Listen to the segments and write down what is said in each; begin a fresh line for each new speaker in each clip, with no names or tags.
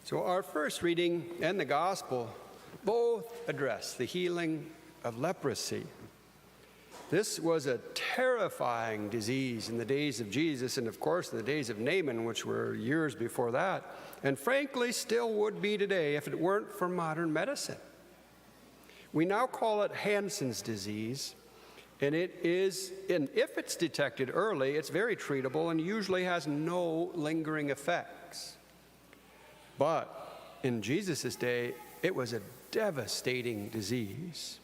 So our first reading and the gospel both address the healing of leprosy. This was a terrifying disease in the days of Jesus and, of course, in the days of Naaman, which were years before that, and frankly still would be today if it weren't for modern medicine. We now call it Hansen's disease, and if it's detected early, it's very treatable and usually has no lingering effects. But in Jesus' day, it was a devastating disease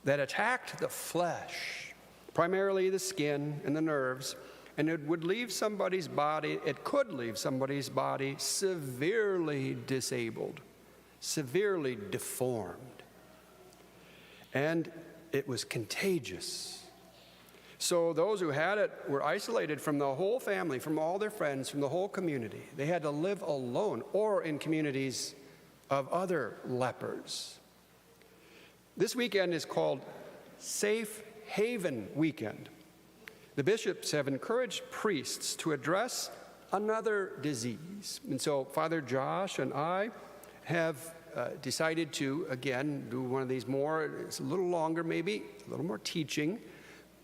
that attacked the flesh, primarily the skin and the nerves, and it could leave somebody's body severely disabled, severely deformed. And it was contagious. So those who had it were isolated from the whole family, from all their friends, from the whole community. They had to live alone or in communities of other lepers. This weekend is called Safe Haven Weekend. The bishops have encouraged priests to address another disease. And so Father Josh and I have decided to, again, do one of these more, it's a little longer maybe, a little more teaching,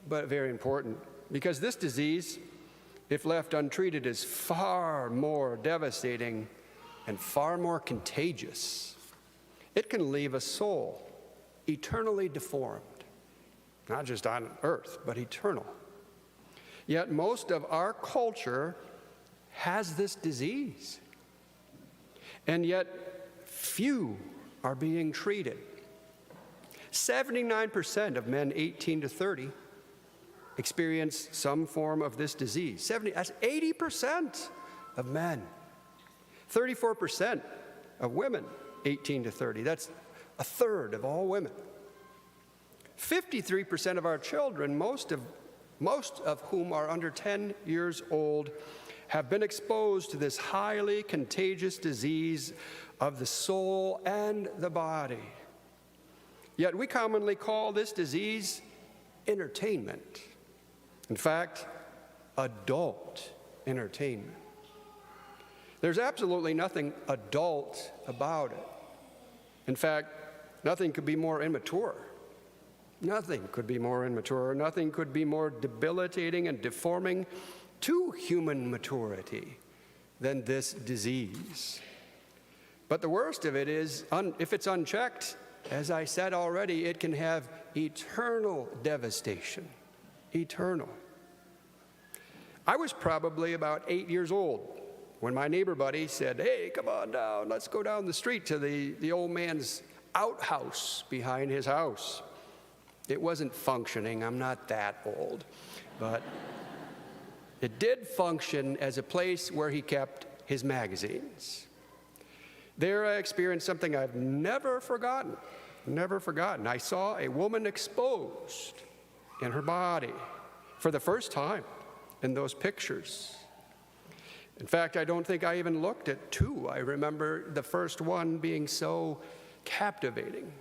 but very important. Because this disease, if left untreated, is far more devastating and far more contagious. It can leave a soul eternally deformed, not just on earth, but eternal. Yet most of our culture has this disease, and yet few are being treated. 79% of men 18 to 30 experience some form of this disease. That's 80% of men. 34% of women 18 to 30. That's a third of all women. 53% of our children, most of whom are under 10 years old, have been exposed to this highly contagious disease of the soul and the body. Yet we commonly call this disease entertainment. In fact, adult entertainment. There's absolutely nothing adult about it. In fact, nothing could be more immature. Nothing could be more immature. Nothing could be more debilitating and deforming to human maturity than this disease. But the worst of it is, if it's unchecked, as I said already, it can have eternal devastation. Eternal. I was probably about 8 years old when my neighbor buddy said, "Hey, come on down, let's go down the street to the old man's outhouse behind his house." It wasn't functioning, I'm not that old, but it did function as a place where he kept his magazines. There I experienced something I've never forgotten. I saw a woman exposed in her body for the first time in those pictures. In fact, I don't think I even looked at two. I remember the first one being so captivating,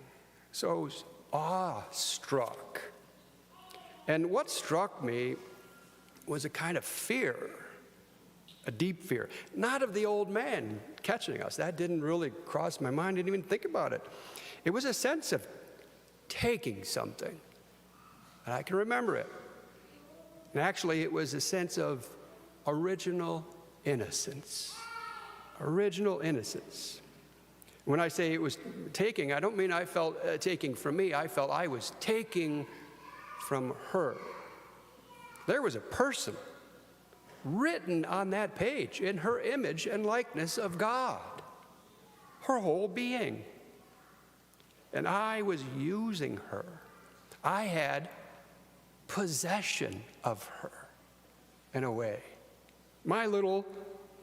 so awestruck. And what struck me was a kind of fear, a deep fear. Not of the old man catching us. That didn't really cross my mind. I didn't even think about it. It was a sense of taking something. And I can remember it. And actually, it was a sense of original innocence. Original innocence. When I say it was taking, I don't mean I felt taking from me. I felt I was taking from her. There was a person written on that page in her image and likeness of God, her whole being. And I was using her. I had possession of her in a way. My little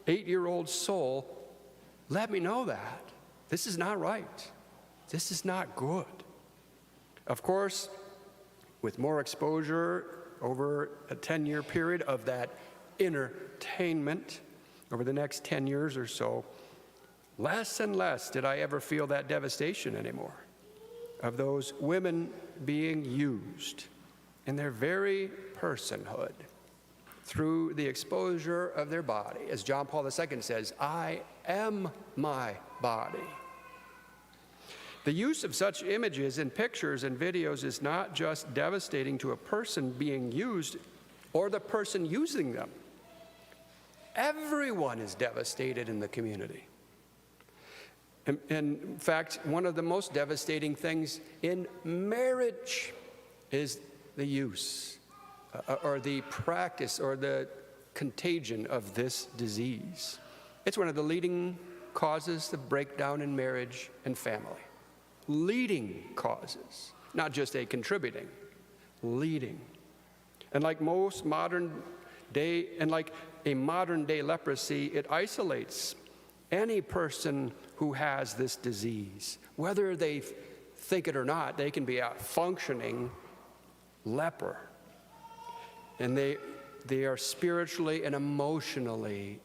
8-year-old soul let me know that. This is not right. This is not good. Of course, with more exposure over a 10-year period of that entertainment, over the next 10 years or so, less and less did I ever feel that devastation anymore of those women being used in their very personhood through the exposure of their body. As John Paul II says, I am my body. The use of such images in pictures and videos is not just devastating to a person being used or the person using them. Everyone is devastated in the community. In fact, one of the most devastating things in marriage is the use or the practice or the contagion of this disease. It's one of the leading causes of breakdown in marriage and family. Leading causes, not just a contributing, leading. And like most modern day, and like a modern day leprosy, it isolates any person who has this disease. Whether they think it or not, they can be a functioning leper. And they are spiritually and emotionally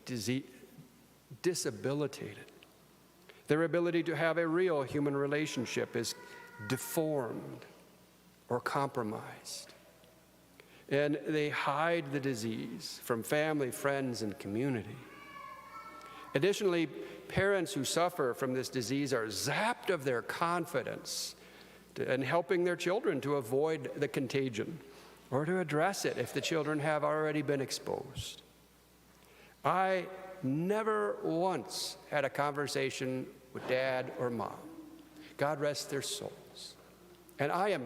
disabilitated. Their ability to have a real human relationship is deformed or compromised. And they hide the disease from family, friends, and community. Additionally, parents who suffer from this disease are zapped of their confidence in helping their children to avoid the contagion or to address it if the children have already been exposed. I never once had a conversation with dad or mom. God rest their souls. And I am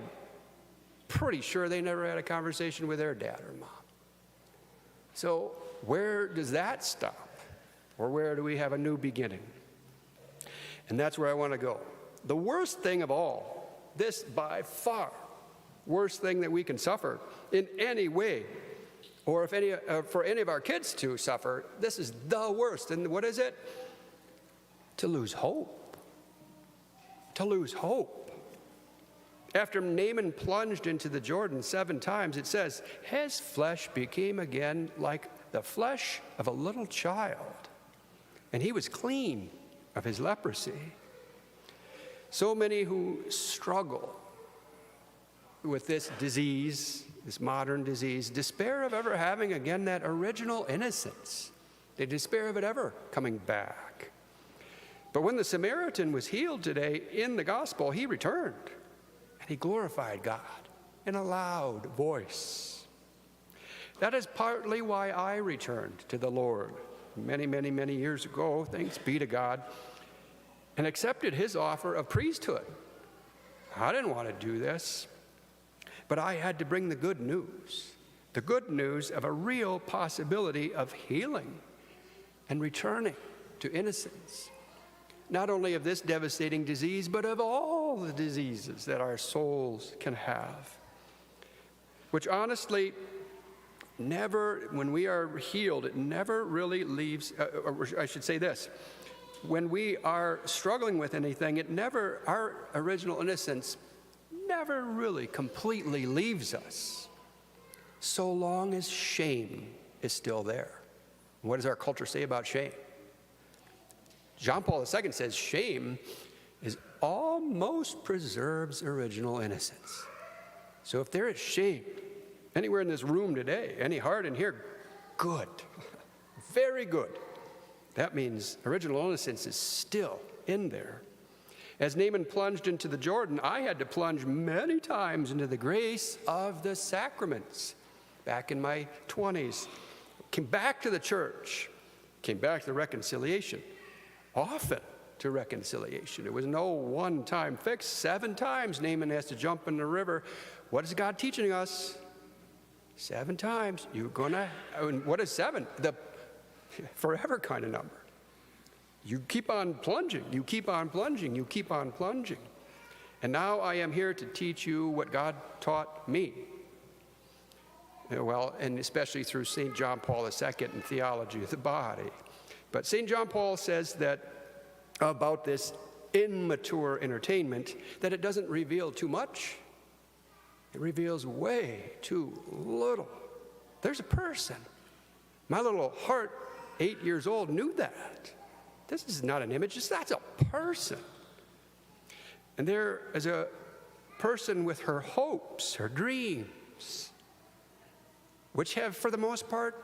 pretty sure they never had a conversation with their dad or mom. So where does that stop? Or where do we have a new beginning? And that's where I want to go. The worst thing of all, this by far worst thing that we can suffer in any way, or if for any of our kids to suffer, this is the worst. And what is it? To lose hope. To lose hope. After Naaman plunged into the Jordan 7 times, it says, his flesh became again like the flesh of a little child, and he was clean of his leprosy. So many who struggle with this disease, this modern disease, despair of ever having again that original innocence. They despair of it ever coming back. But when the Samaritan was healed today in the gospel, he returned and he glorified God in a loud voice. That is partly why I returned to the Lord many, many, many years ago, thanks be to God, and accepted his offer of priesthood. I didn't want to do this, but I had to bring the good news of a real possibility of healing and returning to innocence, not only of this devastating disease, but of all the diseases that our souls can have, which honestly never, when we are healed, it never really leaves, or I should say this, when we are struggling with anything, our original innocence never really completely leaves us, so long as shame is still there. What does our culture say about shame? John Paul II says shame is almost preserves original innocence. So if there is shame anywhere in this room today, any heart in here, good, very good. That means original innocence is still in there. As Naaman plunged into the Jordan, I had to plunge many times into the grace of the sacraments. Back in my 20s, came back to the church, came back to the reconciliation, often to reconciliation. It was no one-time fix. 7 times Naaman has to jump in the river. What is God teaching us? 7 times. You're gonna, what is 7? The forever kind of number. You keep on plunging, you keep on plunging, you keep on plunging. And now I am here to teach you what God taught me. Well, and especially through St. John Paul II and Theology of the Body. But St. John Paul says that about this immature entertainment, that it doesn't reveal too much. It reveals way too little. There's a person. My little heart, 8 years old, knew that. This is not an image, that's a person. And there is a person with her hopes, her dreams. which have, for the most part,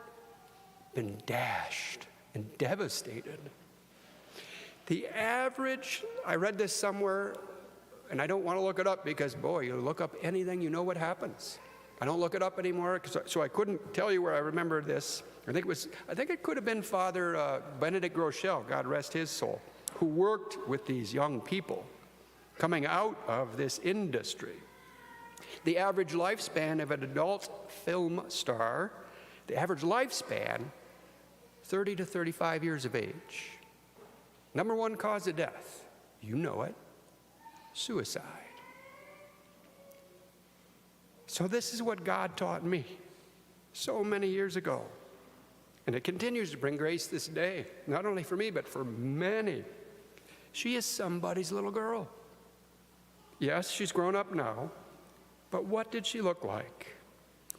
been dashed and devastated. The average, I read this somewhere, and I don't want to look it up because, boy, you look up anything, you know what happens. I don't look it up anymore, so I couldn't tell you where I remember this. I think it could have been Father Benedict Rochelle, God rest his soul, who worked with these young people coming out of this industry. The average lifespan of an adult film star, the average lifespan, 30 to 35 years of age. Number one cause of death, you know it, suicide. So this is what God taught me so many years ago. And it continues to bring grace this day, not only for me, but for many. She is somebody's little girl. Yes, she's grown up now, but what did she look like?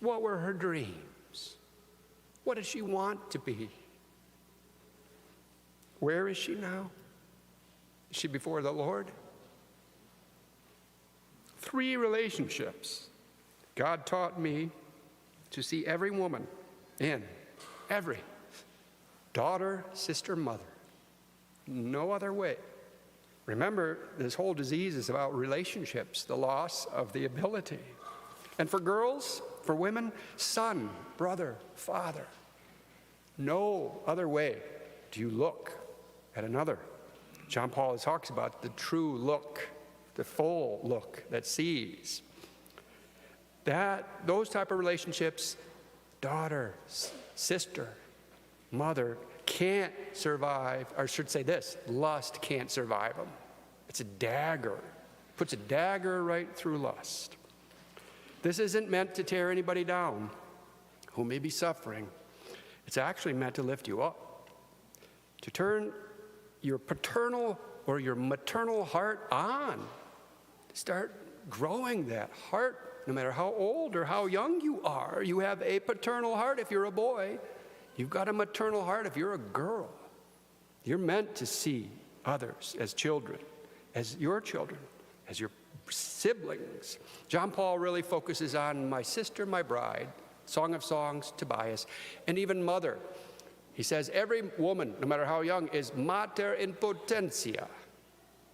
What were her dreams? What did she want to be? Where is she now? Is she before the Lord? 3 relationships God taught me to see every woman in. Every daughter, sister, mother. No other way. Remember, this whole disease is about relationships, the loss of the ability. And for girls, for women, son, brother, father. No other way do you look at another. John Paul talks about the true look, the full look that sees. Those type of relationships, daughter, sister, mother, can't survive, or I should say this, lust can't survive them. It's a dagger. Puts a dagger right through lust. This isn't meant to tear anybody down who may be suffering. It's actually meant to lift you up, to turn your paternal or your maternal heart on. Start growing that heart. No matter how old or how young you are, you have a paternal heart if you're a boy. You've got a maternal heart if you're a girl. You're meant to see others as children, as your children, as your siblings. John Paul really focuses on my sister, my bride, Song of Songs, Tobias, and even mother. He says every woman, no matter how young, is mater in potentia,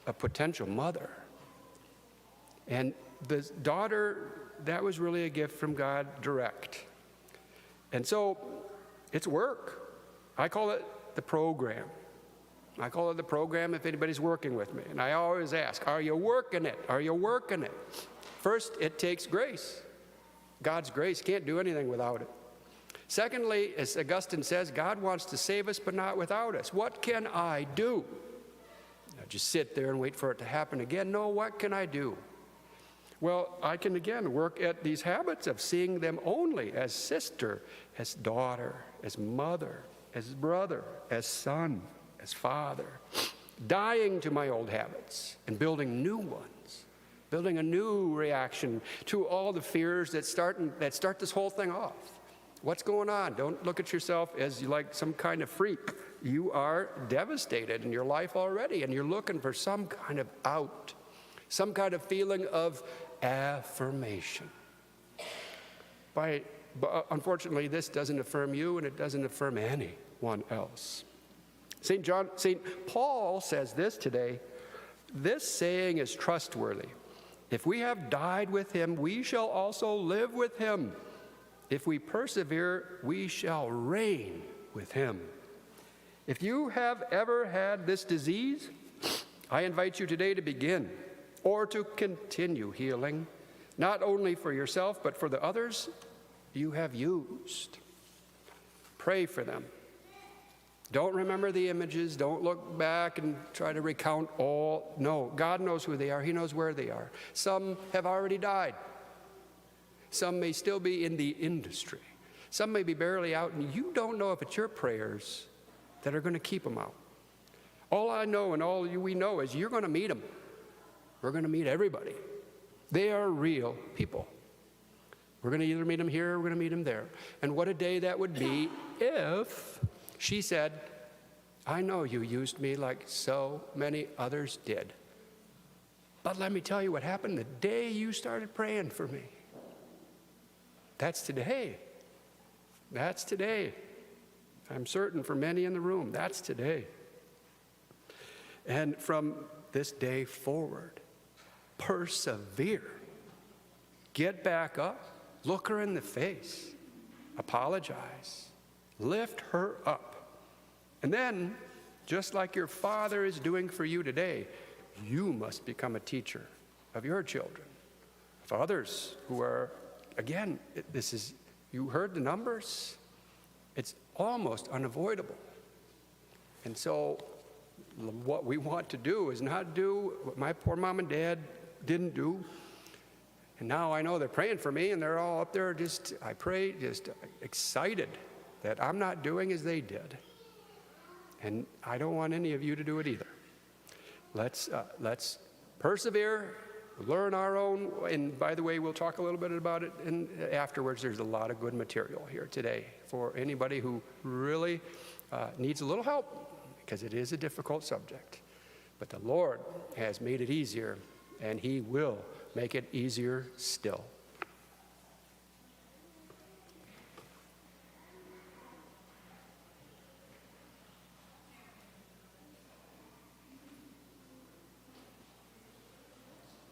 a potential mother. And the daughter, that was really a gift from God direct. And so it's work. I call it the program. I call it the program if anybody's working with me. And I always ask, are you working it? Are you working it? First, it takes grace. God's grace, can't do anything without it. Secondly, as Augustine says, God wants to save us, but not without us. What can I do? Now, just sit there and wait for it to happen again. No, what can I do? Well, I can again work at these habits of seeing them only as sister, as daughter, as mother, as brother, as son, as father. Dying to my old habits and building new ones. Building a new reaction to all the fears that start this whole thing off. What's going on? Don't look at yourself as you like some kind of freak. You are devastated in your life already, and you're looking for some kind of out, some kind of feeling of affirmation. But unfortunately, this doesn't affirm you, and it doesn't affirm anyone else. St. Paul says this today, this saying is trustworthy. If we have died with him, we shall also live with him. If we persevere, we shall reign with him. If you have ever had this disease, I invite you today to begin or to continue healing, not only for yourself, but for the others you have used. Pray for them. Don't remember the images. Don't look back and try to recount all. No, God knows who they are. He knows where they are. Some have already died. Some may still be in the industry. Some may be barely out, and you don't know if it's your prayers that are going to keep them out. All I know and all we know is you're going to meet them. We're going to meet everybody. They are real people. We're going to either meet them here or we're going to meet them there. And what a day that would be if she said, I know you used me like so many others did. But let me tell you what happened the day you started praying for me. That's today. That's today. I'm certain for many in the room, that's today. And from this day forward, persevere. Get back up. Look her in the face. Apologize. Lift her up. And then, just like your Father is doing for you today, you must become a teacher of your children, of others who are, again, you heard the numbers. It's almost unavoidable. And so what we want to do is not do what my poor mom and dad didn't do. And now I know they're praying for me, and they're all up there I pray, just excited that I'm not doing as they did. And I don't want any of you to do it either. Let's persevere, learn our own, and by the way, we'll talk a little bit about it afterwards. There's a lot of good material here today for anybody who really needs a little help, because it is a difficult subject. But the Lord has made it easier, and He will make it easier still.